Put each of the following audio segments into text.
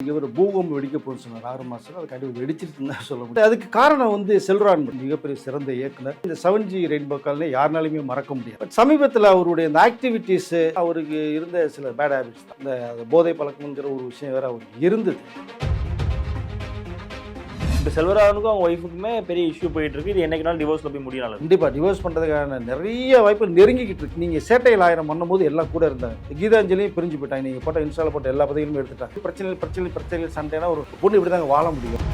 மிக ஒரு பூகம்பம் வெடிக்க போகுதுன்னு சொன்னார் 6 மாதம். அது கண்டிப்பாக வெடிச்சிருக்குன்னு தான் சொல்ல முடியும். அதுக்கு காரணம் வந்து செல்வராஜ் மிகப்பெரிய சிறந்த இயக்குனர். இந்த 7G ரெயின்போ காலனி யாருனாலுமே மறக்க முடியாது. பட் சமீபத்தில் அவருடைய இந்த ஆக்டிவிட்டீஸ், அவருக்கு இருந்த சில பேட் ஹேபிட்ஸ், இந்த போதை பழக்கம்ங்கிற ஒரு விஷயம் வேற அவருக்கு இருந்தது. இப்போ செல்வராகவனுக்கும் அவங்க ஒய்ஃபுக்குமே பெரிய இஷ்யூ போயிட்டு இருக்கு. இது என்னைக்குனாலும் டிவோர்ஸ்ல போய் முடியலாம். கண்டிப்பாக டிவோர்ஸ் பண்ணுறதுக்கான நிறைய வாய்ப்பு நெருங்கிக்கிட்டு இருக்கு. நீங்கள் சேட்டையில் 1000 பண்ணும்போது எல்லாம் கூட இருந்தாங்க. கீதாஞ்சலியும் பிரிஞ்சு போயிட்டாங்க. நீங்கள் போட்ட இன்ஸ்டாவில் போட்ட எல்லா பதிவுகளுமே எடுத்துட்டாங்க. பிரச்சனை சண்டைனா ஒரு பொண்ணு இப்படி தாங்க வாழ முடியும்.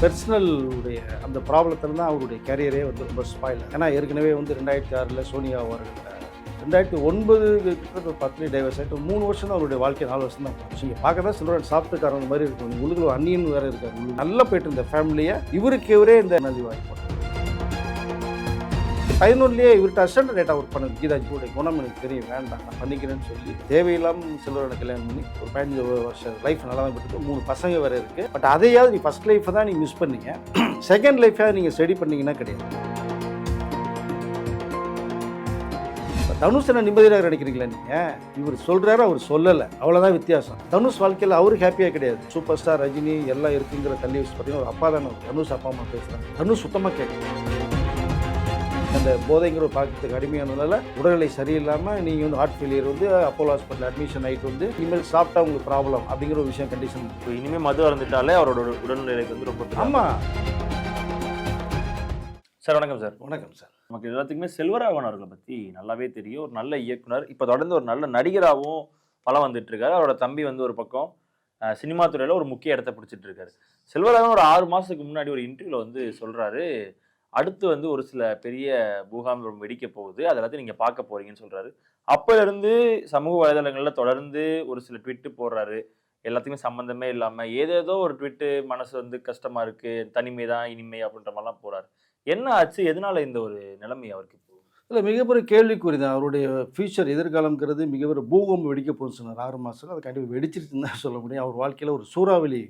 பர்சனல் உடைய அந்த ப்ராப்ளத்தில் தான் அவருடைய கேரியரே வந்து ரொம்ப ஸ்பாயில். ஏன்னா ஏற்கனவே வந்து 2006 சோனியா அவர்கள் 2009 கிட்டத்தட்ட 10 டைவர்ஸ் ஆகிட்டு 3 வருஷம் தான் அவருடைய வாழ்க்கை. 4 வருஷம் தான் போச்சு. நீங்கள் பார்க்க தான் சில்வராஜ் சாப்பிட்டுக்காரங்க மாதிரி இருக்கும். உங்களுக்கு ஒரு அந்நியன் வேறு இருக்காரு. உங்களுக்கு நல்லா போயிட்டு இருந்த ஃபேமிலியை இவருக்கு இவரே இந்த நதி வாய்ப்பு 11 இவர்கிட்ட அசிஸ்டன்ட் டேட்டா ஒர்க் பண்ண கீதாஜியோடைய குணம் எனக்கு தெரியும், வேண்டாம் நான் பண்ணிக்கிறேன்னு சொல்லி தேவையில்லாமல் செல்வராஜ் கல்யாணம் பண்ணி ஒரு 15 வருஷம் லைஃப் நல்லா தான் போட்டு 3 பசங்க வேறு இருக்குது. பட் அதையாவது நீ ஃபஸ்ட் லைஃப்பை தான் நீங்கள் மிஸ் பண்ணீங்க. செகண்ட் லைஃபாக நீங்கள் ஸ்டடி பண்ணிங்கன்னா கிடையாது. தனுஷ் என்ன நிம்மதியாக நினைக்கிறீங்களா நீங்கள்? இவர் சொல்கிறாரு, அவர் சொல்லலை, அவ்வளோதான் வித்தியாசம். தனுஷ் வாழ்க்கையில் அவரு ஹாப்பியாக கிடையாது. சூப்பர் ஸ்டார் ரஜினி எல்லாம் இருக்குங்கிற தள்ளி வச்சு பார்த்தீங்கன்னா ஒரு அப்பா தானே தனுஷ் அப்பா அம்மா பேசுகிறாங்க. தனுஷ் சுத்தமாக கேட்கணும். அந்த போதைங்கிற ஒரு பாக்கத்துக்கு அடிமையானதுனால உடல்நிலை சரியில்லாமல் நீங்கள் வந்து ஹார்ட் ஃபெயிலியர் வந்து அப்போலோ ஹாஸ்பிட்டல் அட்மிஷன் ஆகிட்டு வந்து இனிமேல் சாப்பிட்டா உங்களுக்கு ப்ராப்ளம் அப்படிங்கிற ஒரு விஷயம் கண்டிஷன். இப்போ இனிமேல் மது அறந்துட்டாலே அவரோட உடல்நிலைக்கு வந்து ரொம்ப. ஆமாம் சார். வணக்கம் சார். வணக்கம் சார். நமக்கு எல்லாத்துக்குமே செல்வராகவன் அவர்களை பற்றி நல்லாவே தெரியும். ஒரு நல்ல இயக்குனர். இப்போ தொடர்ந்து ஒரு நல்ல நடிகராகவும் பலம் வந்துட்டு இருக்காரு. அவரோட தம்பி வந்து ஒரு பக்கம் சினிமா துறையில் ஒரு முக்கிய இடத்த பிடிச்சிட்டு இருக்காரு. செல்வராகவன் ஒரு 6 மாதத்துக்கு முன்னாடி ஒரு இன்டர்வியூவில் வந்து சொல்கிறாரு, அடுத்து வந்து ஒரு சில பெரிய பூகாம்பம் வெடிக்க போகுது, அதை எல்லாத்தையும் நீங்கள் பார்க்க போறீங்கன்னு சொல்கிறாரு. அப்போலேருந்து சமூக வலைதளங்களில் தொடர்ந்து ஒரு சில ட்விட்டு போடுறாரு. எல்லாத்தையுமே சம்மந்தமே இல்லாமல் ஏதேதோ ஒரு ட்விட்டு, மனசு வந்து கஷ்டமாக இருக்குது, தனிமை தான் இனிமை அப்படின்ற மாதிரிலாம் போகிறாரு. என்ன ஆச்சு? எதனால இந்த ஒரு நிலைமை அவருக்கு? இல்லை, மிகப்பெரிய கேள்விக்குறி தான். அவருடைய ஃபியூச்சர் எதிர்காலங்கிறது மிகப்பெரிய பூகம்பம் வெடிக்க போகுதுன்னு சொன்னார் 6 மாதத்தில். அது கண்டிப்பாக வெடிச்சிருச்சுன்னு தான் சொல்ல முடியும். அவர் வாழ்க்கையில் ஒரு சூறாவளி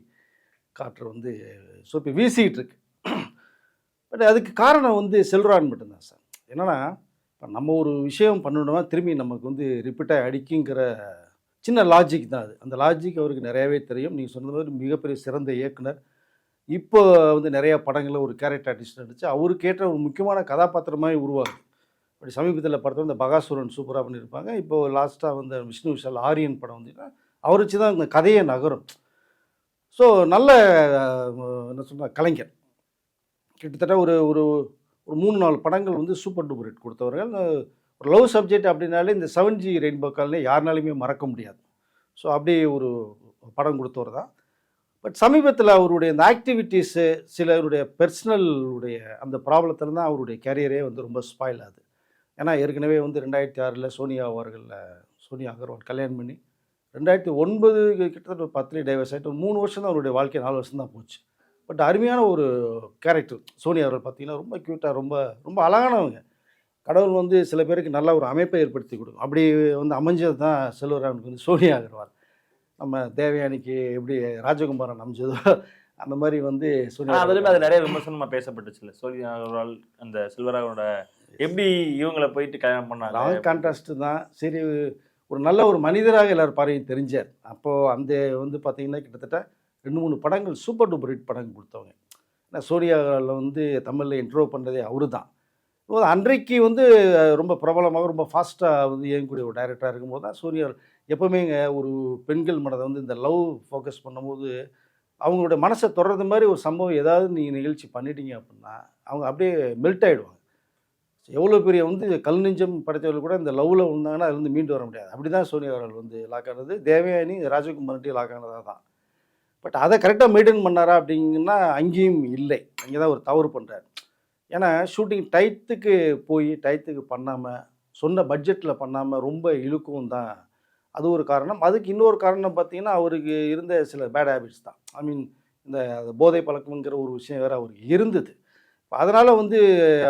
காற்று வந்து இப்போ வீசிக்கிட்டு இருக்கு. பட் அதுக்கு காரணம் வந்து செல்வராஜ் மட்டும்தான் சார். என்னென்னா, இப்போ நம்ம ஒரு விஷயம் பண்ணணும்னா திரும்பி நமக்கு வந்து ரிப்பீட்டாக அடிக்குங்கிற சின்ன லாஜிக் தான் அது. அந்த லாஜிக் அவருக்கு நிறையாவே தெரியும். நீங்கள் சொன்ன மாதிரி மிகப்பெரிய சிறந்த இயக்குனர். இப்போ வந்து நிறையா படங்களில் ஒரு கேரக்டர் ஆர்டிஸ்ட் நடிச்சு அவருக்கு ஏற்ற ஒரு முக்கியமான கதாபாத்திரமாக உருவாகுது. அப்படி சமீபத்தில் படத்தில் இந்த பகாசுரன் சூப்பராக பண்ணியிருப்பாங்க. இப்போது லாஸ்ட்டாக வந்து விஷ்ணு விஷால் ஆரியன் படம் வந்துன்னா அவர் வச்சு தான் இந்த கதையை நகரும். ஸோ நல்ல என்ன சொன்னால் கலைஞர். கிட்டத்தட்ட ஒரு ஒரு ஒரு 3-4 படங்கள் வந்து சூப்பர் டூப்பர் ஹிட் கொடுத்தவர்கள். ஒரு லவ் சப்ஜெக்ட் அப்படின்னாலே இந்த 7G ரெயின்போ காலனி யாருனாலுமே மறக்க முடியாது. ஸோ அப்படி ஒரு படம் கொடுத்தவர் தான். பட் சமீபத்தில் அவருடைய இந்த ஆக்டிவிட்டீஸு, சிலருடைய பர்சனல் உடைய அந்த ப்ராப்ளத்தில் தான் அவருடைய கேரியரே வந்து ரொம்ப ஸ்பாயில் ஆகுது. ஏன்னா ஏற்கனவே வந்து 2006 சோனியா அகர்வால் கல்யாணம் பண்ணி 2009 கிட்டத்தட்ட 10 டைவர்ஸ் ஆகிட்டு 3 வருஷம் தான் அவருடைய வாழ்க்கை. 4 வருஷம் தான் போச்சு. பட் அருமையான ஒரு கேரக்டர் சோனியா அவர்கள் பார்த்தீங்கன்னா ரொம்ப க்யூட்டாக, ரொம்ப ரொம்ப அழகானவங்க. கடவுள் வந்து சில பேருக்கு நல்ல ஒரு அமைப்பை ஏற்படுத்தி கொடுக்கும். அப்படி வந்து அமைஞ்சது தான் செல்வராகவனுக்கு வந்து சோனியா அகர்வால். நம்ம தேவயானிக்கு எப்படி ராஜகுமாரன் அமைஞ்சதோ அந்த மாதிரி வந்து சோனியா. அதுலேயுமே அது நிறைய விமர்சனமாக பேசப்பட்டுச்சு இல்லை? சோனியா அகர்வால் அந்த செல்வராகவனோட எப்படி இவங்களை போயிட்டு கல்யாணம் பண்ணாங்க, லாங் கான்ட்ராஸ்ட் தான். சரி, ஒரு நல்ல ஒரு மனிதராக எல்லாரும் பார்வையும் தெரிஞ்சார். அப்போது அந்த வந்து பார்த்திங்கன்னா கிட்டத்தட்ட 2-3 படங்கள் சூப்பர் டூப்பர் ஹிட் படங்கள் கொடுத்தவங்க. ஏன்னா சோனியாவில் வந்து தமிழில் இன்ட்ரோ பண்ணுறதே அவரு தான். அன்றைக்கு வந்து ரொம்ப பிரபலமாக ரொம்ப ஃபாஸ்ட்டாக வந்து இயங்கக்கூடிய ஒரு டைரக்டராக இருக்கும்போது தான் சூர்யா எப்போவுமே ஒரு பெண்கள் மனதை வந்து இந்த லவ் ஃபோக்கஸ் பண்ணும்போது அவங்களோட மனசை தொடர்றது மாதிரி ஒரு சம்பவம் ஏதாவது நீங்கள் நிகழ்ச்சி பண்ணிட்டீங்க அப்படின்னா அவங்க அப்படியே மெல்ட் ஆகிடுவாங்க. எவ்வளோ பெரிய வந்து கல் நெஞ்சம் படைத்தவர்கள் கூட இந்த லவ்வில் வந்தாங்கன்னா அதுலேருந்து மீண்டு வர முடியாது. அப்படி தான் சோனியா அவர்கள் வந்து லாக் ஆனது. தேவயானி ராஜகுமார்கிட்டே லாக் ஆனதாக தான். பட் அதை கரெக்டாக மெயின்டைன் பண்ணாரா அப்படிங்கன்னா அங்கேயும் இல்லை. அங்கே தான் ஒரு தவறு பண்ணுறாரு. ஏன்னா ஷூட்டிங் டயத்துக்கு போய் டயத்துக்கு பண்ணாமல், சொன்ன பட்ஜெட்டில் பண்ணாமல் ரொம்ப இழுக்கவும் தான் அது ஒரு காரணம். அதுக்கு இன்னொரு காரணம் பார்த்திங்கன்னா அவருக்கு இருந்த சில பேட் ஹேபிட்ஸ் தான். ஐ மீன் இந்த போதை பழக்கம்ங்கிற ஒரு விஷயம் வேறு அவருக்கு இருந்தது. அதனால் வந்து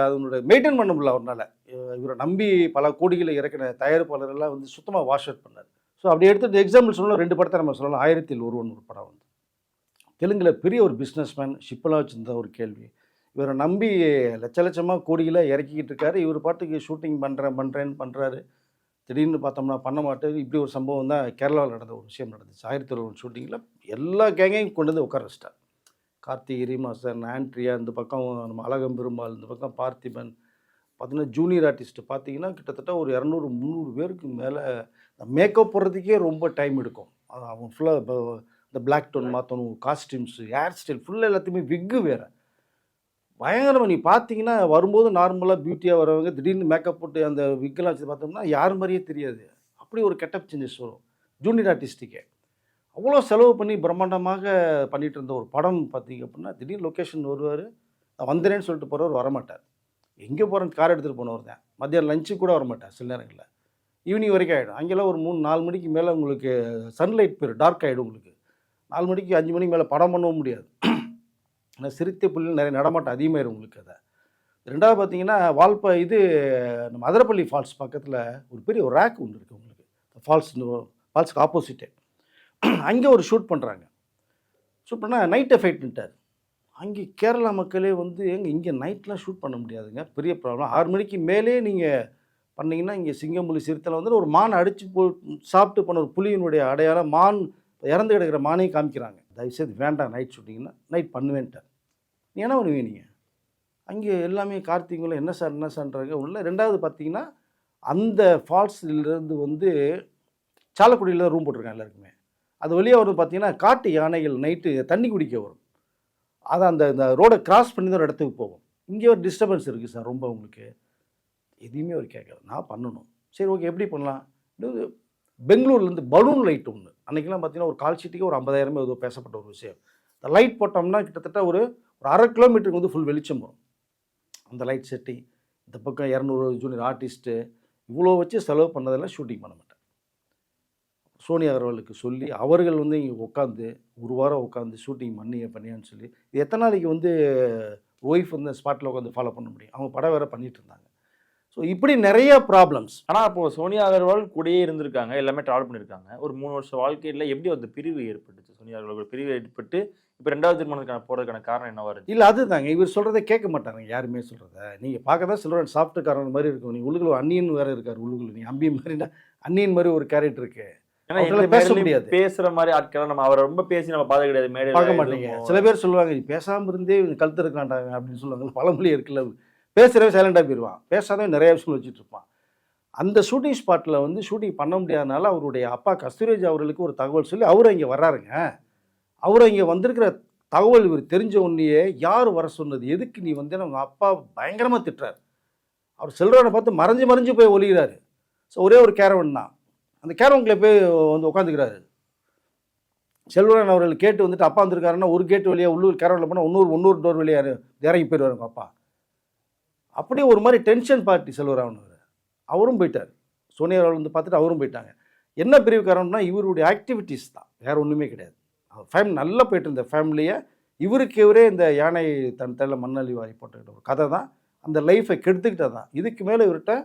அதனோட மெயின்டைன் பண்ண முடியல அவரால். இவரை நம்பி பல கோடிகளை இறக்கின தயாரிப்பாளரெல்லாம் வந்து சுத்தமாக வாஷ் அவுட் பண்ணார். ஸோ அப்படி எடுத்துகிட்டு எக்ஸாம்பிள் சொல்லணும், 2 படத்தை நம்ம சொல்லலாம். 1000 ஒருவன் ஒரு படம் வந்து தெலுங்கில் பெரிய ஒரு பிஸ்னஸ்மேன் ஷிப்பெல்லாம் வச்சுருந்த ஒரு கேள்வி. இவரை நம்பி லட்சமாக கோடிகளை இறக்கிக்கிட்டு இருக்காரு. இவர் பாட்டுக்கு ஷூட்டிங் பண்ணுறேன்னு பண்ணுறாரு. திடீர்னு பார்த்தோம்னா பண்ண மாட்டேன். இப்படி ஒரு சம்பவம் தான் கேரளாவில் நடந்த ஒரு விஷயம் நடந்துச்சு. 1001 ஷூட்டிங்கில எல்லா கேங்கையும் கொண்டு வந்து உட்கார வச்சுட்டார். கார்த்திக், ரீமாசன், ஆண்ட்ரியா, இந்த பக்கம் நம்ம அழகம் பெருமாள், இந்த பக்கம் பார்த்திபன், பார்த்தீங்கன்னா ஜூனியர் ஆர்டிஸ்ட் பார்த்தீங்கன்னா கிட்டத்தட்ட ஒரு 200, 300 பேருக்கு மேலே மேக்கப் போடுறதுக்கே ரொம்ப டைம் எடுக்கும். அது அவங்க ஃபுல்லாக இப்போ இந்த பிளாக் டோன் மாற்றணும், காஸ்டியூம்ஸு, ஹேர் ஸ்டைல் ஃபுல்லாக எல்லாத்தையுமே விக்கு வேறு. பயங்கரமாக நீ பார்த்தீங்கன்னா வரும்போது நார்மலாக பியூட்டியாக வரவங்க திடீர்னு மேக்கப் போட்டு அந்த விக்கெல்லாம் வச்சு பார்த்தோம்னா யார் மாதிரியே தெரியாது. அப்படி ஒரு கெட்டப் சேஞ்சஸ் வரும் ஜூனியர் ஆர்டிஸ்ட்டுக்கே. அவ்வளோ செலவு பண்ணி பிரம்மாண்டமாக பண்ணிகிட்டு இருந்த ஒரு படம் பார்த்தீங்க அப்படின்னா திடீர்னு லொக்கேஷன் வருவார். நான் வந்துடுறேன்னு சொல்லிட்டு போகிறவர் வரமாட்டார். எங்கே போகிறேன்னு கார் எடுத்துகிட்டு போனவர் தான். மத்தியானம் லஞ்சுக்கு கூட வரமாட்டார் சில நேரங்களில். ஈவினிங் வரைக்கும் ஆகிடும். அங்கெல்லாம் ஒரு 3, 4 மணிக்கு மேலே உங்களுக்கு சன்லைட் போயிடும், டார்க் ஆகிடும் உங்களுக்கு. 4 மணிக்கு 5 மணிக்கு மேலே படம் பண்ணவும் முடியாது. ஏன்னா சிறுத்தை புள்ளியில் நிறைய நடமாட்டம் அதிகமாகிடும் உங்களுக்கு. அதை 2வது பார்த்தீங்கன்னா நம்ம அதிரப்பள்ளி ஃபால்ஸ் பக்கத்தில் ஒரு பெரிய ஒரு ரேக் ஒன்று இருக்குது உங்களுக்கு. ஃபால்ஸுக்கு ஆப்போசிட்டே அங்கே ஒரு ஷூட் பண்ணுறாங்க. ஷூட் பண்ணால் நைட் எஃபெக்ட்ன்ட்டார். அங்கே கேரளா மக்களே வந்து இங்கே நைட்லாம் ஷூட் பண்ண முடியாதுங்க, பெரிய ப்ராப்ளம். 6 மணிக்கு மேலே நீங்கள் பண்ணிங்கன்னா இங்கே சிங்கம், புலி, சிறுத்தையில் வந்து ஒரு மான் அடித்து சாப்பிட்டு போன ஒரு புலியினுடைய அடையாளம் மான் இறந்து கிடக்கிற மானையும் காமிக்கிறாங்க. தயவுசெய்து வேண்டாம் நைட் ஷூட்டிங்னா. நைட் பண்ணுவேன்ட்டார். நீ என்ன பண்ணுவீங்க நீங்கள்? அங்கே எல்லாமே கார்த்திகளை என்ன சார்ன்றாங்க உள்ள. 2வது பார்த்தீங்கன்னா அந்த ஃபால்ஸ்லேருந்து வந்து சாலக்குடியில் தான் ரூம் போட்டிருக்காங்க எல்லாருக்குமே. அது வழியாக வரும் பார்த்தீங்கன்னா காட்டு யானைகள் நைட்டு தண்ணி குடிக்க வரும். அது இந்த ரோடை கிராஸ் பண்ணி தான் ஒரு இடத்துக்கு போகும். இங்கே ஒரு டிஸ்டர்பன்ஸ் இருக்குது சார் ரொம்ப உங்களுக்கு. எதையுமே அவர் கேட்கல. நான் பண்ணணும். சரி ஓகே, எப்படி பண்ணலாம்? இது பெங்களூர்லேருந்து பலூன் லைட் ஒன்று அன்றைக்கெலாம் பார்த்தீங்கன்னா ஒரு கால் ஷீட்டுக்கு ஒரு 50,000 ஏதோ பேசப்பட்ட ஒரு விஷயம். இந்த லைட் போட்டோம்னா கிட்டத்தட்ட ஒரு 1/2 கிலோமீட்டருக்கு வந்து ஃபுல் வெளிச்சம் வரும். அந்த லைட் செட்டிங் இந்த பக்கம் 200 ஜூனியர் ஆர்டிஸ்ட்டு இவ்வளோ வச்சு செலவு பண்ணதெல்லாம் ஷூட்டிங் பண்ண மாட்டேன். சோனியா அகர்வாலுக்கு சொல்லி அவர்கள் வந்து இங்கே உட்காந்து 1 வாரம் உட்காந்து ஷூட்டிங் பண்ணியான்னு சொல்லி இது எத்தனை நாளைக்கு வந்து ஒய்ஃப் வந்து ஸ்பாட்டில் உட்காந்து ஃபாலோ பண்ண முடியும்? அவங்க படம் வேறு பண்ணிகிட்டு இருந்தாங்க. ஸோ இப்படி நிறைய ப்ராப்ளம்ஸ். ஆனால் அப்போது சோனியா அகர்வால் கூடயே இருந்திருக்காங்க, எல்லாமே ட்ராவல் பண்ணியிருக்காங்க. ஒரு 3 வருஷம் வாழ்க்கையில் எப்படி அந்த பிரிவு ஏற்பட்டுச்சு? சோனியா அகர்வால் பிரிவு ஏற்பட்டு இப்போ 2வது திருமணத்துக்கான போகிறதுக்கான காரணம் என்னவா இருந்துச்சு? இல்லை அதுதாங்க, இவர் சொல்கிறத கேட்க மாட்டாங்க யாருமே சொல்கிறத. நீங்கள் பார்க்க தான் சொல்கிறேன் சாஃப்ட்காரன் மாதிரி இருக்கும். நீங்கள் உள்ளுக்குள்ள அன்னியன் வேறு இருக்கார். உள்ளுக்குள்ள நீ அம்பி மாதிரினா அன்னியன் மாதிரி ஒரு கேரக்டர் இருக்குது. ஏன்னா பேச முடியாது. பேசுற மாதிரி ஆட்கள் நம்ம அவரை ரொம்ப பேசி நம்ம பார்க்க கிடையாது. மேடை பார்க்க மாட்டீங்க. சில பேர் சொல்லுவாங்க நீ பேசாமல் இருந்தே கழுத்து இருக்கலாண்டாங்க அப்படின்னு சொல்லுவாங்க. பழமொழி இருக்குல்ல, பேசுகிறவே சைலண்டாக போயிடுவான், பேசாதவன் நிறைய விஷயம் வச்சுட்டு இருப்பான். அந்த ஷூட்டிங் ஸ்பாட்டில் வந்து ஷூட்டிங் பண்ண முடியாதனால அவருடைய அப்பா கஸ்தூரிராஜ் அவர்களுக்கு ஒரு தகவல் சொல்லி அவரும் இங்கே வர்றாருங்க. அவரும் இங்கே வந்திருக்கிற தகவல் இவர் தெரிஞ்ச உடனேயே யார் வர சொன்னது, எதுக்கு நீ வந்து அவங்க அப்பா பயங்கரமாக திட்டுறாரு. அவர் செல்வரானை பார்த்து மறைஞ்சு போய் ஒலிகிறாரு. ஸோ ஒரே ஒரு கேரவன் தான். அந்த கேரவன்குள்ளே போய் வந்து உட்காந்துக்கிறாரு. செல்வரான் அவர்கள் கேட்டு வந்துட்டு அப்பா வந்திருக்காருன்னா ஒரு கேட்டு வழியாக உள்ளூர் கேரவனில் போனால் இன்னொரு டோர் வழியாக இறங்கி போயிடுவார் அவங்க அப்பா. அப்படியே ஒரு மாதிரி டென்ஷன் பார்ட்டி செல்வராமன் அவரும் போயிட்டார். சோனியா அவர்கள் வந்து பார்த்துட்டு அவரும் போயிட்டாங்க. என்ன பிரிவு காரணம்னா இவருடைய ஆக்டிவிட்டீஸ் தான், வேறு ஒன்றுமே கிடையாது. ஃபேமிலி நல்லா போயிட்டு இருந்த ஃபேமிலியை இவருக்கு இவரே இந்த யானை தன் தலையில் மண்ணள்ளி வாரி போட்டுக்கிட்ட ஒரு கதை தான் அந்த லைஃப்பை கெடுத்துக்கிட்டது தான். இதுக்கு மேலே இவர்கிட்ட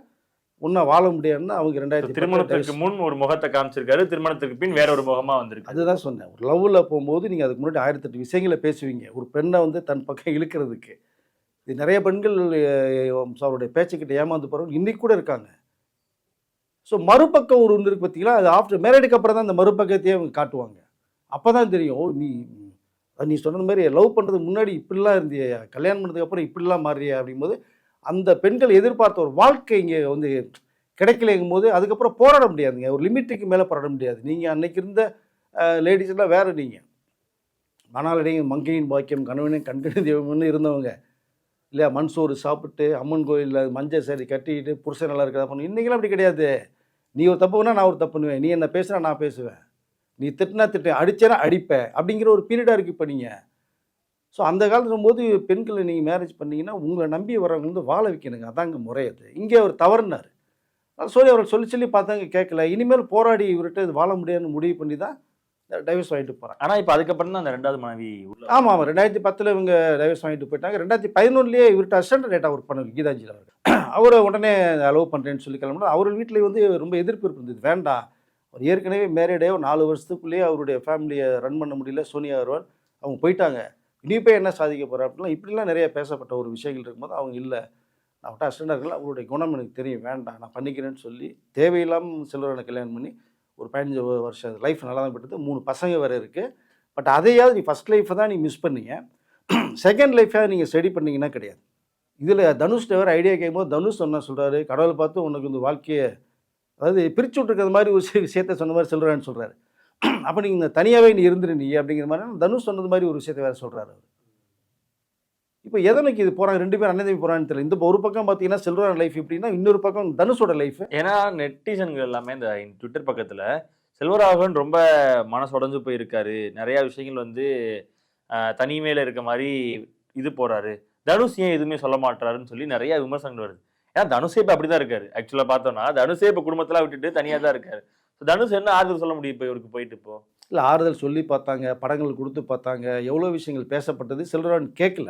ஒன்றும் வாழ முடியாதுன்னு அவங்க 2000 திருமணத்துக்கு முன் ஒரு முகத்தை காமிச்சிருக்காரு, திருமணத்துக்கு பின் வேற ஒரு முகமாக வந்திருக்கு. அதுதான் சொன்னேன். ஒரு லவ்வில் போகும்போது நீங்கள் அதுக்கு முன்னாடி 1008 விஷயங்களை பேசுவீங்க ஒரு பெண்ணை வந்து தன் பக்கம் இழுக்கிறதுக்கு. இது நிறைய பெண்கள் அவருடைய பேச்சுக்கிட்ட ஏமாந்து போகிறவங்க இன்றைக்கி கூட இருக்காங்க. ஸோ மறுபக்கம் ஒரு ஒன்று இருக்குது பார்த்தீங்களா, அது ஆஃப்டர் மேரேஜுக்கு அப்புறம் தான் அந்த மறுபக்கத்தையே அவங்க காட்டுவாங்க. அப்போ தான் தெரியும், ஓ நீ சொன்னது மாதிரி லவ் பண்ணுறதுக்கு முன்னாடி இப்படிலாம் இருந்திய, கல்யாணம் பண்ணதுக்கு அப்புறம் இப்படிலாம் மாறிய அப்படிங்கும்போது அந்த பெண்கள் எதிர்பார்த்த ஒரு வாழ்க்கை இங்கே வந்து கிடைக்கலைங்கும் போது அதுக்கப்புறம் போராட முடியாதுங்க. ஒரு லிமிட்டுக்கு மேலே போராட முடியாது. நீங்கள் அன்னைக்கு இருந்த லேடிஸ்லாம் வேறு. நீங்கள் மணாலடையும் மங்கையின் பாக்கியம் கணவனையும் கண்கணி தெய்வம்னு இருந்தவங்க இல்லையா, மண் சோறு சாப்பிட்டு அம்மன் கோயிலில் மஞ்சள் சேரி கட்டிக்கிட்டு புருஷன் நல்லா இருக்கிறதா பண்ணு. இன்றைக்கெல்லாம் அப்படி கிடையாது. நீ ஒரு தப்பு பண்ணால் நான் ஒரு தப்பு பண்ணுவேன், நீ என்ன பேசுனா நான் பேசுவேன், நீ திட்டினா திட்டேன், அடிச்சேனா அடிப்பேன் அப்படிங்கிற ஒரு பீரியடாக இருக்குது இப்போ நீங்கள். ஸோ அந்த காலத்தும் போது பெண்களை நீங்கள் மேரேஜ் பண்ணிங்கன்னா உங்களை நம்பி வரவங்க வந்து வாழ வைக்கணுங்க. அதாங்க முறை. அது இங்கே அவர் தவறுனார். சோனியா அவர்கள் சொல்லி பார்த்தாங்க, கேட்கல. இனிமேல் போராடி இவர்கிட்ட இது வாழ முடியாதுன்னு முடிவு பண்ணி தான் டைவர்ஸ் வாங்கிட்டு போகிறாங்க. ஆனால் இப்போ அதுக்கப்புறம் தான் அந்த 2வது மனைவி உள்ள. ஆமாம் 2010 இவங்க டைவர்ஸ் வாங்கிட்டு போயிட்டாங்க. 2011 இவர்கிட்ட அசிஸ்டன்ட் டேட்டாக ஒர்க் பண்ண கீதாஞ்சலி அவர்கள் அவரை உடனே அலோவ் பண்ணுறேன்னு சொல்லி கிளம்புனா அவர்கள் வீட்டில் வந்து ரொம்ப எதிர்ப்பு இருந்தது. வேண்டாம், அவர் ஏற்கனவே மேரேடே ஒரு 4 வருஷத்துக்குள்ளேயே அவருடைய ஃபேமிலியை ரன் பண்ண முடியல. சோனியா அகர்வால் அவங்க போயிட்டாங்க, இனி போய் என்ன சாதிக்க போகிற அப்படிலாம் இப்படிலாம் நிறைய பேசப்பட்ட ஒரு விஷயங்கள் இருக்கும்போது அவங்க இல்லை, நான் அவர்கிட்ட அசிஸ்டண்டாக இருக்கல, அவருடைய குணம் எனக்கு தெரியும், வேண்டாம் நான் பண்ணிக்கிறேன்னு சொல்லி தேவையில்லாமல் செல்வராயனை கல்யாணம் பண்ணி ஒரு 15 வருஷம் லைஃப் நல்லா தான் போயிட்டது. 3 பசங்க வேறு இருக்குது. பட் அதையாவது நீ ஃபஸ்ட் லைஃப்பை தான் நீ மிஸ் பண்ணீங்க, செகண்ட் லைஃபாக நீங்கள் ஸ்டடி பண்ணீங்கன்னா கிடையாது. இதில் தனுஷ்ட வேறு ஐடியா கேட்கும்போது தனுஷ் என்ன சொல்கிறாரு, கடவுளை பார்த்து உனக்கு இந்த வாழ்க்கையை அதாவது பிரித்து விட்ருக்கிறது மாதிரி ஒரு விஷயத்த சொன்ன மாதிரி செல்வராயன் சொல்கிறாரு. அப்போ நீங்கள் இந்த தனியாகவே நீ இருந்துரு நீ அப்படிங்கிற மாதிரி தனுஷ் சொன்னது மாதிரி ஒரு விஷயத்தை வேறு சொல்கிறாரு அவர். இப்போ எதனைக்கு இது போகிறாங்க, 2 பேரும் அண்ணன் தம்பி போகிறான்னு தெரியல. இந்த ஒரு பக்கம் பார்த்தீங்கன்னா செல்வராயன் லைஃப் எப்படின்னா, இன்னொரு பக்கம் தனுஷோட லைஃப். ஏன்னா நெட்டிசன்கள் எல்லாமே இந்த ட்விட்டர் பக்கத்தில் செல்வராகவன் ரொம்ப மனசு உடஞ்சு போயிருக்காரு, நிறையா விஷயங்கள் வந்து தனிமையில் இருக்க மாதிரி இது போகிறாரு, தனுஷ் ஏன் எதுவுமே சொல்ல மாட்டாருன்னு சொல்லி நிறைய விமர்சனங்கள் வருது. ஏன்னா தனுஷே இப்போ அப்படி தான் இருக்காரு. ஆக்சுவலாக பார்த்தோம்னா தனுஷே இப்போ குடும்பத்தெல்லாம் விட்டுட்டு தனியாக தான் இருக்காரு. தனுஷ் என்ன ஆறுதல் சொல்ல முடியும் இப்போ இவருக்கு போயிட்டு? இப்போ இல்லை, ஆறுதல் சொல்லி பார்த்தாங்க, படங்கள் கொடுத்து பார்த்தாங்க, எவ்வளோ விஷயங்கள் பேசப்பட்டது, செல்வராயன் கேட்கல.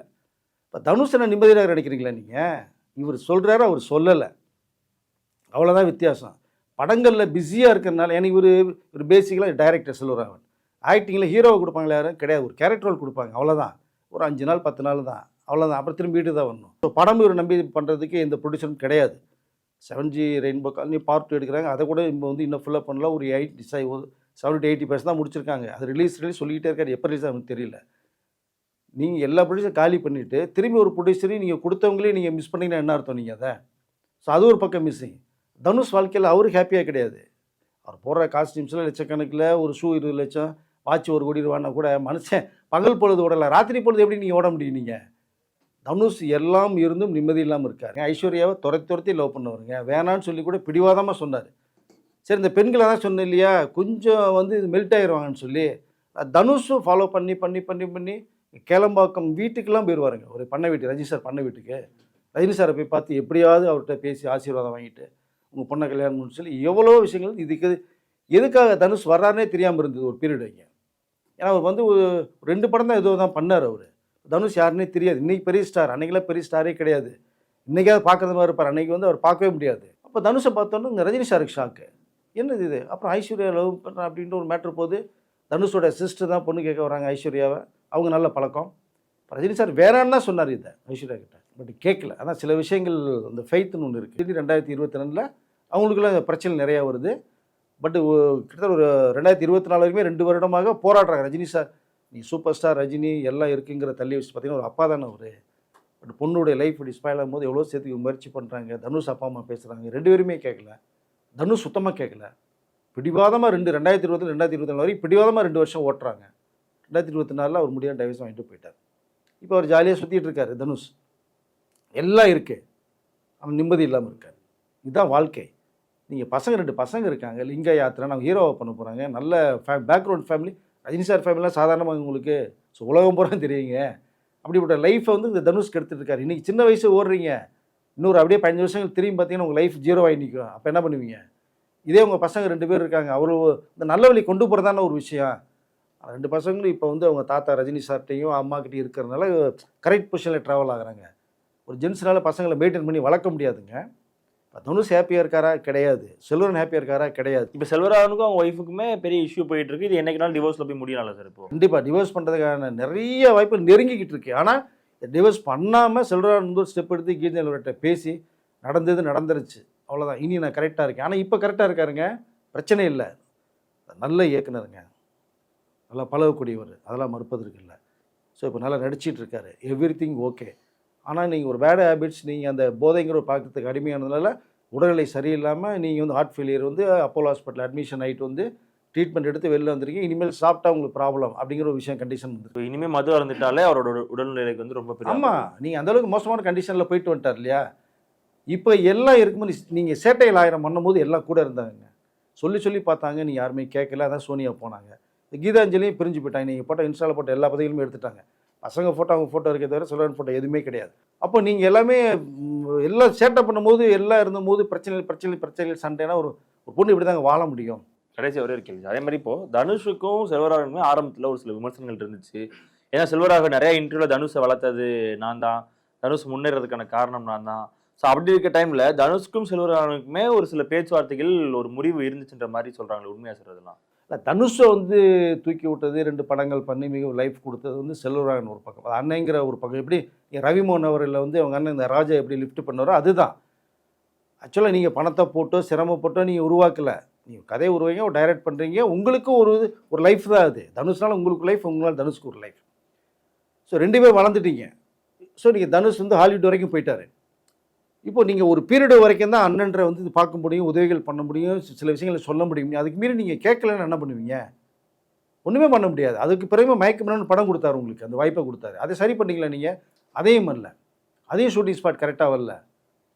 இப்போ தனுஷ் என்ன நிம்மதியாக நினைக்கிறீங்களா நீங்கள்? இவர் சொல்கிறாரு, அவர் சொல்லலை, அவ்வளோதான் வித்தியாசம். படங்களில் பிஸியாக இருக்கிறதுனால, ஏன்னா இவர் பேசிக்கலாக டைரக்டர் செல்வராகவன். ஆக்டிங்கில் ஹீரோவை கொடுப்பாங்களா யாரும் கிடையாது, ஒரு கேரக்டர் ரோல் கொடுப்பாங்க, அவ்வளோதான். ஒரு 5 நாள் 10 நாள் தான், அவ்வளோதான். அப்புறம் திரும்பி வீட்டு தான் வரணும். ஸோ படம் இவர் நம்பி பண்ணுறதுக்கு எந்த ப்ரொடியூசரும் கிடையாது. 7G ரெயின்போ காலனி பார்ட் 2 எடுக்கிறாங்க, அதை கூட இப்போ வந்து இன்னும் ஃபுல்லாக பண்ணல. ஒரு 70-80% தான் முடிச்சிருக்காங்க. அது ரிலீஸ் சொல்லிக்கிட்டே இருக்காரு, எப்போ ரிலீஸ் ஆகுன்னு தெரியல. நீங்கள் எல்லா ப்ரொடியூசரும் காலி பண்ணிவிட்டு திரும்பி ஒரு ப்ரொடியூசரையும் நீங்கள் கொடுத்தவங்களே நீங்கள் மிஸ் பண்ணிங்கன்னா என்ன அர்த்தம் நீங்கள் அதை? ஸோ அது ஒரு பக்கம் மிஸ்ஸிங். தனுஷ் வாழ்க்கையில் அவரு ஹாப்பியாக கிடையாது. அவர் போடுற காஸ்டியூம்ஸில் லட்சக்கணக்கில், ஒரு ஷூ 20 லட்சம், வாட்ச் 1 கோடி ரூபான்னா கூட மனுஷன் பகல் பொழுது ஓடலை, ராத்திரி பொழுது எப்படி நீங்கள் ஓட முடியும்? நீங்கள் தனுஷ் எல்லாம் இருந்தும் நிம்மதி இல்லாமல் இருக்காரு. ஐஸ்வர்யாவை துரத்தி லவ் பண்ணவருங்க, வேணான்னு சொல்லி கூட பிடிவாதமாக சொன்னார். சரி, இந்த பெண்களை தான் சொன்னேன் இல்லையா, கொஞ்சம் வந்து இது மெல்ட் ஆயிடுவாங்கன்னு சொல்லி தனுஷும் ஃபாலோ பண்ணி கேளம்பாக்கம் வீட்டுக்கெல்லாம் போயிடுவாருங்க. ஒரு பண்ணை வீட்டு, ரஜினி சார் பண்ணை வீட்டுக்கு ரஜினி சாரை போய் பார்த்து எப்படியாவது அவர்கிட்ட பேசி ஆசீர்வாதம் வாங்கிட்டு உங்கள் பொண்ணை கல்யாணம்னு சொல்லி எவ்வளோ விஷயங்கள். இதுக்கு எதுக்காக தனுஷ் வர்றாருனே தெரியாமல் இருந்தது ஒரு பீரியட் வைங்க. ஏன்னா அவர் வந்து 2 படம் தான் ஏதோ தான் பண்ணார் அவர். தனுஷ் யாருன்னே தெரியாது. இன்றைக்கி பெரிய ஸ்டார், அன்றைக்கெல்லாம் பெரிய ஸ்டாரே கிடையாது. இன்றைக்காவது பார்க்குறது மாதிரி இருப்பார், அன்றைக்கி வந்து அவர் பார்க்கவே முடியாது. அப்போ தனுஷை பார்த்தோன்னே இங்கே ரஜினி சாருக்கு ஷாக்கு, என்னது இது? அப்புறம் ஐஸ்வர்யா லவ் பண்ணுறேன் அப்படின்ற ஒரு மேட்ரு போது, தனுஷோட சிஸ்டர் தான் பொண்ணு கேட்க வராங்க ஐஸ்வர்யாவை, அவங்க நல்ல பழக்கம். ரஜினி சார் வேறான்னு தான் சொன்னார் இதை ஐஸ்வர்யா கிட்ட, பட் கேட்கல. ஆனால் சில விஷயங்கள் அந்த ஃபெய்த்துன்னு ஒன்று இருக்குது. 2022 அவங்களுக்குள்ள பிரச்சனை நிறையா வருது. பட் கிட்டத்தட்ட ஒரு 2024 வரைக்குமே 2 வருடமாக போராடுறாங்க. ரஜினி சார், நீ சூப்பர் ஸ்டார் ரஜினி எல்லாம் இருக்குங்கிற தள்ளி வச்சு பார்த்தீங்கன்னா ஒரு அப்பா தானே அவர். பட் பொண்ணுடைய லைஃப் இப்படி ஸ்பாயில் ஆகும்போது எவ்வளோ சேர்த்துக்கு முயற்சி பண்ணுறாங்க. தனுஷ் அப்பா அம்மா பேசுகிறாங்க, 2 பேருமே கேட்கல. தனுஷ் சுத்தமாக கேட்கல. பிடிவாதமாக 2020-2024 வரைக்கும் பிடிவாதமாக 2 வருஷம் ஓட்டுறாங்க. 2024 அவர் முடியாத டைவர்ஸ் வாங்கிட்டு போயிட்டார். இப்போ அவர் ஜாலியாக சுற்றிட்டு இருக்காரு தனுஷ். எல்லாம் இருக்குது, அவன் நிம்மதி இல்லாமல் இருக்கார். இதுதான் வாழ்க்கை. நீங்கள் பசங்க 2 பசங்க இருக்காங்க, லிங்க யாத்திரை நான் ஹீரோவை பண்ண போகிறாங்க, நல்ல பேக்ரவுண்ட் ஃபேமிலி. ரஜினி சார் ஃபேமிலிலாம் சாதாரணமாக உங்களுக்கு ஸோ உலகம் பூரா தெரியுங்க. அப்படிப்பட்ட லைஃப்பை வந்து இந்த தனுஷ்க்கு எடுத்துகிட்டு இருக்காரு. இன்றைக்கி சின்ன வயசு ஓடுறீங்க, இன்னொரு அப்படியே 15 வருஷங்கள் திரும்பி பார்த்தீங்கன்னா உங்கள் லைஃப் 0 ஆகி நிற்கும். அப்போ என்ன பண்ணுவீங்க? இதே உங்கள் பசங்க 2 பேர் இருக்காங்க, அவர் இந்த நல்ல வழி கொண்டு போகிறதான ஒரு விஷயம். 2 பசங்களும் இப்போ வந்து அவங்க தாத்தா ரஜினி சார்ட்டையும் அம்மாக்கிட்டையும் இருக்கிறதுனால கரெக்ட் பொசிஷனில் ட்ராவல் ஆகுறாங்க. ஒரு ஜென்ஸ்னால பசங்களை மெயின்டைன் பண்ணி வளர்க்க முடியாதுங்க. தனுஷ் ஹாப்பியாக இருக்காரா? கிடையாது. செல்வராகவன் ஹாப்பியாக இருக்காரா? கிடையாது. இப்போ செல்வராகவனுக்கும் அவங்க ஒய்ஃபுக்குமே பெரிய இஷ்யூ போயிட்டு இருக்கு. இது என்னைக்குனாலும் டிவோர்ஸில் போய் முடியல சார். இப்போ கண்டிப்பாக டிவோர்ஸ் பண்ணுறதுக்கான நிறைய வாய்ப்புகள் நெருங்கிக்கிட்டு இருக்கு. ஆனால் டிவோர்ஸ் பண்ணாமல் செல்வராகவன் வந்து ஒரு ஸ்டெப் எடுத்து கீதா பேசி நடந்துருச்சு, அவ்வளோதான். இனி நான் கரெக்டாக இருக்கேன். ஆனால் இப்போ கரெக்டாக இருக்காருங்க, பிரச்சனை இல்லை. நல்ல இயக்குனருங்க, நல்லா பழகக்கூடியவர், அதெல்லாம் மறுப்பதற்கு இல்லை. ஸோ இப்போ நல்லா நடிச்சிட்டு இருக்காரு, எவ்ரிதிங் ஓகே. ஆனால் நீங்கள் ஒரு பேட் ஹேபிட்ஸ், நீங்கள் அந்த போதைங்கிற ஒரு பழக்கத்துக்கு அடிமையானதுனால உடல்நிலை சரியில்லாமல் நீங்கள் வந்து ஹார்ட் ஃபெயிலியர் வந்து அப்போலோ ஹாஸ்பிட்டல் அட்மிஷன் ஆகிட்டு வந்து ட்ரீட்மெண்ட் எடுத்து வெளில வந்திருக்கீங்க. இனிமேல் சாப்பிட்டா உங்களுக்கு ப்ராப்ளம் அப்படிங்கிற ஒரு விஷயம் கண்டிஷன் வந்துருக்கு. இனிமேல் மது அருந்துட்டாலே அவரோட உடல்நிலைக்கு வந்து ரொம்ப பெரிய. ஆமாம், நீங்கள் அந்தளவுக்கு மோசமான கண்டிஷனில் போயிட்டு வந்துட்டார் இல்லையா. இப்போ எல்லாம் இருக்கும்போது நீங்கள் சேட்டையில் 1000 பண்ணும்போது எல்லாம் கூட இருந்தாங்க, சொல்லி பார்த்தாங்க, நீ யாருமே கேட்கல. அதான் சோனியா போனாங்க, கீதாஞ்சலியும் பிரிஞ்சு போயிட்டாங்க. நீங்கள் போட்ட இன்ஸ்டாவில் போட்ட எல்லா பதவிகளுமே எடுத்துட்டாங்க. பசங்க ஃபோட்டோ அவங்க ஃபோட்டோ இருக்கே தவிர செல்வராகவன் ஃபோட்டோ எதுவுமே கிடையாது. அப்போ நீங்கள் எல்லாமே எல்லாம் சேட்டை பண்ணும்போது எல்லாம் இருந்தபோது பிரச்சனைகள் சண்டைனா ஒரு பொண்ணு இப்படி தாங்க வாழ முடியும். கடைசி ஒரே ஒரு கேள்வி. அதே மாதிரி இப்போ தனுஷுக்கும் செல்வராகவனுமே ஆரம்பத்தில் ஒரு சில விமர்சனங்கள் இருந்துச்சு. ஏன்னா செல்வராகவன் நிறைய இன்டர்வியூவில் தனுஷை வளர்த்தது நான் தான், தனுஷ் முன்னேறதுக்கான காரணம் நான் தான். ஸோ அப்படி இருக்க டைமில் தனுஷ்க்கும் செல்வராகவனுக்குமே ஒரு சில பேச்சுவார்த்தைகள் ஒரு முறிவு இருந்துச்சுன்ற மாதிரி சொல்கிறாங்களே, உண்மையாக சொல்கிறதுலாம்? இல்லை தனுஷை வந்து தூக்கி விட்டது 2 படங்கள் பண்ணி மிக லைஃப் கொடுத்தது வந்து செல்வராகவன் ஒரு பக்கம், அது அன்னைங்கிற ஒரு பக்கம். எப்படி ரவிமோகன் அவர்களை வந்து அவங்க அண்ணன் இந்த ராஜா எப்படி லிஃப்ட் பண்ணாரோ அதுதான். ஆக்சுவலாக நீங்கள் பணத்தை போட்டோ சிரமப்பட்டோ நீங்கள் உருவாக்கலை, நீங்கள் கதையை உருவாங்க, ஒரு டைரக்ட் பண்ணுறீங்க, உங்களுக்கும் ஒரு லைஃப் தான் அது. தனுஷ்னால உங்களுக்கு லைஃப், உங்களால் தனுஷ்க்கு ஒரு லைஃப். ஸோ 2 பேர் வளர்ந்துட்டீங்க. ஸோ நீங்கள் தனுஷ் வந்து ஹாலிவுட் வரைக்கும் போயிட்டார். இப்போ நீங்கள் ஒரு பீரியடு வரைக்கும் தான் அண்ணன்ற வந்து இது பார்க்க முடியும், உதவிகள் பண்ண முடியும், சில விஷயங்களை சொல்ல முடியும். அதுக்கு மீறி நீங்கள் கேட்கலன்னு என்ன பண்ணுவீங்க? ஒன்றுமே பண்ண முடியாது. அதுக்கு பிறகு மயக்கம்னு படம் கொடுத்தாரு உங்களுக்கு, அந்த வாய்ப்பை கொடுத்தாரு. அதை சரி பண்ணிங்களா நீங்கள்? அதையும் வரல, அதையும் ஷூட்டிங் ஸ்பாட் கரெக்டாக வரல.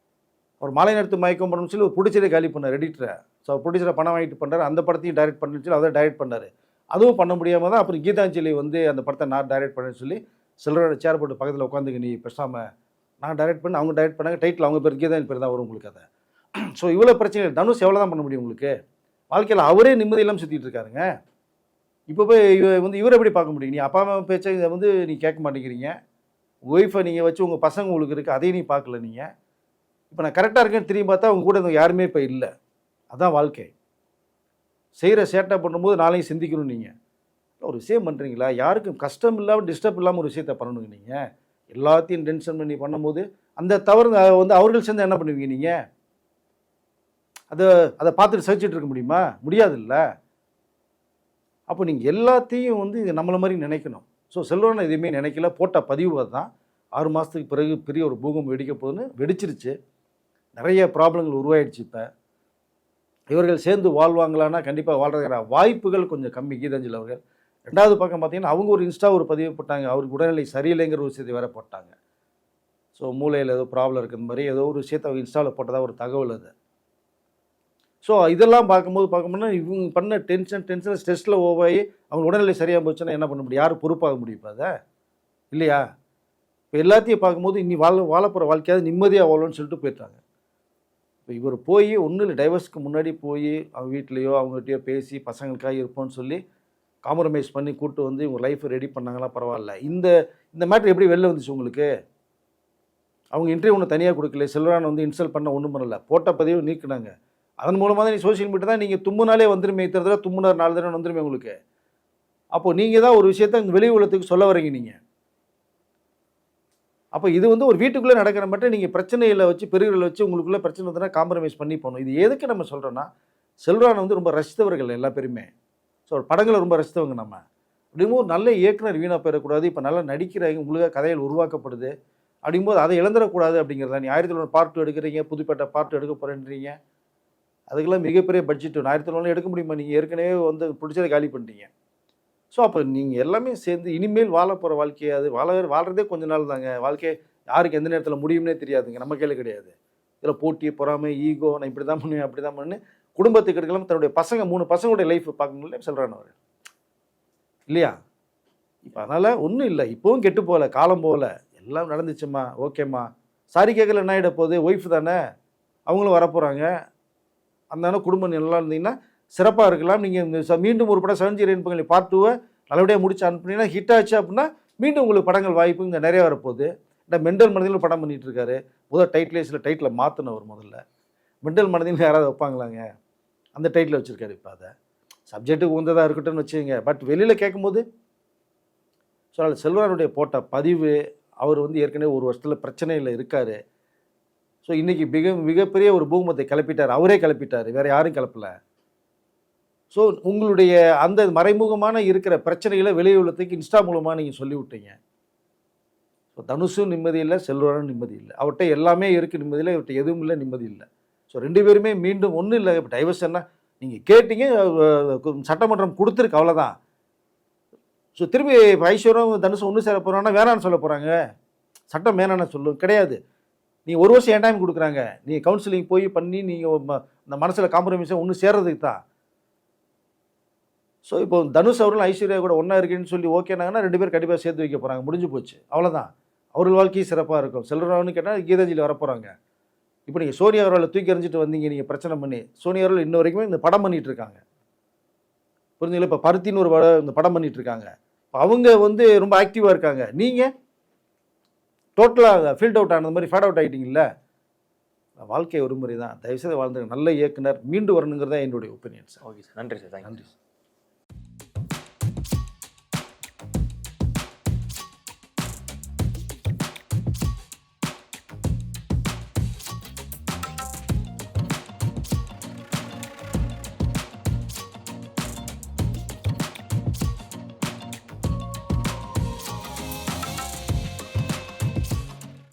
ஒரு மாலை நேரத்து மயக்கம் பண்ணணும்னு சொல்லி ஒரு ப்ரொடியூசரே காலி பண்ணார், எடிட்டரை. ஸோ ப்ரொடியூசரை பணம் வாங்கிட்டு பண்ணுறாரு, அந்த படத்தையும் டைரக்ட் பண்ணணும்னு சொல்லி அதை டைரக்ட் பண்ணார். அதுவும் பண்ண முடியாமல் தான் அப்புறம் கீதாஞ்சலி வந்து அந்த படத்தை நான் டைரக்ட் பண்ணேன்னு சொல்லி சிலரோட சேர் போட்டு பக்கத்தில் உட்காந்துக்க, நீ பேசாமல் நான் டைரக்ட் பண்ண, அவங்க டைரக்ட் பண்ணாங்க, டைட்டில் அவங்க பேர் கீதாஞ்சலி பேர் தான் வரும் உங்களுக்கு. அதை ஸோ இவ்வளோ பிரச்சனை. தனுஷ் எவ்வளோ தான் பண்ண முடியும் உங்களுக்கு? வாழ்க்கையில் அவரே நிம்மதி இல்லாமல் சுற்றிட்டு இருக்காருங்க. இப்போ போய் வந்து இவரை எப்படி பார்க்க முடியும்? நீ அப்பா அம்மா பேச்சை இதை வந்து நீ கேட்க மாட்டேங்கிறீங்க, ஒய்ஃபை நீங்கள் வச்சு உங்கள் பசங்க உங்களுக்கு இருக்குது, அதையும் நீ பார்க்கல நீங்கள். இப்போ நான் கரெக்டாக இருக்கேன்னு திரும்பி பார்த்தா அவங்க கூட யாருமே இப்போ இல்லை. அதான் வாழ்க்கை. செய்கிற சேட்டை பண்ணும்போது நாளையும் சிந்திக்கணும். நீங்கள் ஒரு விஷயம் பண்ணுறீங்களா, யாருக்கும் கஷ்டம் இல்லாமல் டிஸ்டர்ப் இல்லாமல் ஒரு விஷயத்தை பண்ணணுங்க. நீங்கள் எல்லாத்தையும் டென்ஷன் பண்ணி பண்ணும்போது அந்த தவறு வந்து அவர்கள் சேர்ந்து என்ன பண்ணுவீங்க? நீங்கள் அதை பார்த்துட்டு சகிச்சுட்டு இருக்க முடியுமா? முடியாதுல்ல. அப்போ நீங்கள் எல்லாத்தையும் வந்து நம்மளை மாதிரி நினைக்கணும். ஸோ செல்வராகவன் எதுவுமே நினைக்கல, போட்ட பதிவு தான் 6 மாதத்துக்கு பிறகு பெரிய ஒரு பூகம்பம் வெடிக்க போகுதுன்னு வெடிச்சிருச்சு. நிறைய ப்ராப்ளங்கள் உருவாயிடுச்சு. இப்போ இவர்கள் சேர்ந்து வாழ்வாங்களான்னா கண்டிப்பாக வாழ்றதுக்கான வாய்ப்புகள் கொஞ்சம் கம்மி. கீதாஞ்சலி அவர்கள் 2வது பக்கம் பார்த்தீங்கன்னா அவங்க ஒரு இன்ஸ்டா ஒரு பதிவு போட்டாங்க, அவருக்கு உடல்நிலை சரியில்லைங்கிற ஒரு விஷயத்தை வேற போட்டாங்க. ஸோ மூளையில் ஏதோ ப்ராப்ளம் இருக்கிற மாதிரி ஏதோ ஒரு விஷயத்தை அவங்க இன்ஸ்டாவில் போட்டதாக ஒரு தகவல் அது. ஸோ இதெல்லாம் பார்க்கும்போது இவங்க பண்ண டென்ஷன் ஸ்ட்ரெஸ்ஸில் ஓவாகி அவங்க உடல்நிலை சரியாக போச்சுன்னா என்ன பண்ண முடியும்? யாரும் பொறுப்பாக முடியும் இப்போ அதை? இல்லையா? இப்போ எல்லாத்தையும் பார்க்கும்போது இனி வாழப்போகிற வாழ்க்கையாவது நிம்மதியாக வாழணும்னு சொல்லிட்டு போயிட்டாங்க. இப்போ இவர் போய் ஒன்றும் இல்லை, டைவர்ஸ்க்கு முன்னாடி போய் அவங்க வீட்லேயோ அவங்ககிட்டயோ பேசி பசங்களுக்காக இருப்போம்னு சொல்லி காம்ப்ரமைஸ் பண்ணி கூப்பிட்டு வந்து இவங்க லைஃப்பை ரெடி பண்ணாங்களா பரவாயில்ல. இந்த மேட்ரு எப்படி வெளில வந்துச்சு உங்களுக்கு? அவங்க இன்டர்வியூ ஒன்று தனியாக கொடுக்கல, செல்வராகவன் வந்து இன்ஸ்டால் பண்ண ஒன்றும் பண்ணலை, போட்ட பதிவு நீக்கினாங்க. அதன் மூலமாக தான் நீ சோஷியல் மீடியா தான் நீங்கள் தும்முனாலே வந்துருமே, இத்தனை தடவை தும்முனார் 4 தடவை வந்துருமே உங்களுக்கு. அப்போது நீங்கள் தான் ஒரு விஷயத்த வெளி உலகத்துக்கு சொல்ல வரீங்க நீங்கள். அப்போ இது வந்து ஒரு வீட்டுக்குள்ளே நடக்கிற மட்டும் நீங்கள் பிரச்சனைகளை வச்சு பெருகளை வச்சு உங்களுக்குள்ளே பிரச்சனை வந்துன்னா காம்ப்ரமைஸ் பண்ணி போகணும். இது எதுக்கு நம்ம சொல்கிறோன்னா, செல்வராகவன் வந்து ரொம்ப ரசித்தவர்கள் எல்லா பேருமே. ஸோ படங்களை ரொம்ப ரசித்தவங்க நம்ம. அப்படிங்கும்போது ஒரு நல்ல இயக்குனர் வீணாக போயிடக்கூடாது. இப்போ நல்லா நடிக்கிறாங்க, உங்களுக்கு கதைகள் உருவாக்கப்படுது. அப்படிங்கும்போது அதை இழந்துடக்கூடாது அப்படிங்கிறதா. நீ 1901 பார்ட் 2 எடுக்கிறீங்க, புதுப்பேட்டை பார்ட் 2 எடுக்க போகிறேன்றீங்க, அதுக்கெல்லாம் மிகப்பெரிய பட்ஜெட். 1901 எடுக்க முடியுமா? நீங்கள் ஏற்கனவே வந்து பிடிச்சதை காலி பண்ணிட்டீங்க. ஸோ அப்போ நீங்கள் எல்லாமே சேர்ந்து இனிமேல் வாழ போகிற வாழ்க்கையை அது வாழ்கிறதே கொஞ்ச நாள் தாங்க. வாழ்க்கை யாருக்கு எந்த நேரத்தில் முடியும்னே தெரியாதுங்க, நம்ம கையில் கிடையாது. இதில் போட்டி, பொறாமை, ஈகோ, நான் இப்படி தான் பண்ணுவேன் அப்படி தான் பண்ணு குடும்பத்துக்கு எடுக்கலாம். தன்னுடைய பசங்க 3 பசங்களுடைய லைஃப் பார்க்கணும்ல சொல்கிறான் அவர் இல்லையா? இப்போ அதனால் ஒன்றும் இல்லை, இப்போவும் கெட்டு போகல, காலம் போகல, எல்லாம் நடந்துச்சுமா, ஓகேம்மா, சாரி கேட்கல என்ன ஆகிட போகுது? ஒய்ஃப் தானே, அவங்களும் வரப்போகிறாங்க. அந்த குடும்பம் நல்லா இருந்தீங்கன்னா சிறப்பாக இருக்கலாம். நீங்கள் மீண்டும் ஒரு படம் 7G ரெயின்பகல் பார்ட் 2 நல்லபடியாக முடிச்சு அனுப்புனீங்கன்னா ஹிட் ஆச்சு அப்படின்னா மீண்டும் உங்களுக்கு படங்கள் வாய்ப்பு இங்கே நிறைய வரப்போகுது. இந்த மெண்டல் மனதில் படம் பண்ணிகிட்டு இருக்காரு. முதல் டைட்டில் மாற்றினவர் முதல்ல மெண்டல் மனதில் யாராவது வைப்பாங்களாங்க? அந்த டைட்டில் வச்சுருக்காரு. இப்போ அதை சப்ஜெக்ட்டுக்கு உந்ததாக இருக்கட்டும்னு வச்சுங்க. பட் வெளியில் கேட்கும்போது ஸோ அதில் செல்வராகவனுடைய போட்ட பதிவு, அவர் வந்து ஏற்கனவே ஒரு வருஷத்தில் பிரச்சனையில் இருக்கார். ஸோ இன்றைக்கி மிகப்பெரிய ஒரு பூகம்பத்தை கிளப்பிட்டார், அவரே கிளப்பிட்டார், வேறு யாரும் கிளப்பலை. ஸோ உங்களுடைய அந்த மறைமுகமான இருக்கிற பிரச்சனைகளை வெளியுள்ளத்துக்கு இன்ஸ்டா மூலமாக நீங்கள் சொல்லிவிட்டீங்க. ஸோ தனுஷும் நிம்மதி இல்லை, செல்வராகவனும் நிம்மதி இல்லை. அவர்கிட்ட எல்லாமே இருக்குது, நிம்மதி இல்லை. இவர்கிட்ட எதுவும் இல்லை, நிம்மதி இல்லை. ஸோ 2 பேருமே மீண்டும் ஒன்றும் இல்லை. இப்போ டைவர்ஷன்னா நீங்கள் கேட்டீங்க, சட்டமன்றம் கொடுத்துருக்கு, அவ்வளோதான். ஸோ திரும்பி ஐஸ்வர்யம் தனுஷும் ஒன்று சேர போகிறாங்கன்னா வேணான்னு சொல்ல போகிறாங்க? சட்டம் வேணான்னு சொல்லும் கிடையாது. நீங்கள் 1 வருஷம் ஏன் டைம் கொடுக்குறாங்க? நீங்கள் கவுன்சிலிங் போய் பண்ணி நீங்கள் இந்த மனசில் காம்ப்ரமைஸாக ஒன்று சேர்றதுக்கு தான். ஸோ இப்போ தனுஷ் அவர்கள் ஐஸ்வர்யா கூட ஒன்றா இருக்குன்னு சொல்லி ஓகேனாங்கன்னா 2 பேர் கண்டிப்பாக சேர்த்து வைக்க போகிறாங்க, முடிஞ்சு போச்சு, அவ்வளோதான். அவர்கள் வாழ்க்கையும் சிறப்பாக இருக்கும். செல்வராகவன் கேட்டால் கீதாஞ்சலி வரப்போகிறாங்க. இப்போ நீங்கள் சோனியா அவர்களை தூக்கி எறிஞ்சிட்டு வந்தீங்க, நீங்கள் பிரச்சனை பண்ணி. சோனியா அவர்கள் இன்ன வரைக்குமே இந்த படம் பண்ணிகிட்டு இருக்காங்க, புரிஞ்சுங்களா? இப்போ பருத்தின்னு ஒரு இந்த படம் பண்ணிகிட்டு இருக்காங்க. இப்போ அவங்க வந்து ரொம்ப ஆக்டிவாக இருக்காங்க. நீங்கள் டோட்டலாக ஃபீல்ட் அவுட் ஆனது மாதிரி ஃபேட் அவுட் ஆகிட்டீங்கல்ல. வாழ்க்கை ஒரு முறை தான், தயவுசெய்து வாழ்ந்துங்க. நல்ல இயக்குனர் மீண்டு வரணுங்கிறதா என்னுடைய ஒப்பீனியன் சார். ஓகே சார், நன்றி சார், நன்றி சார்.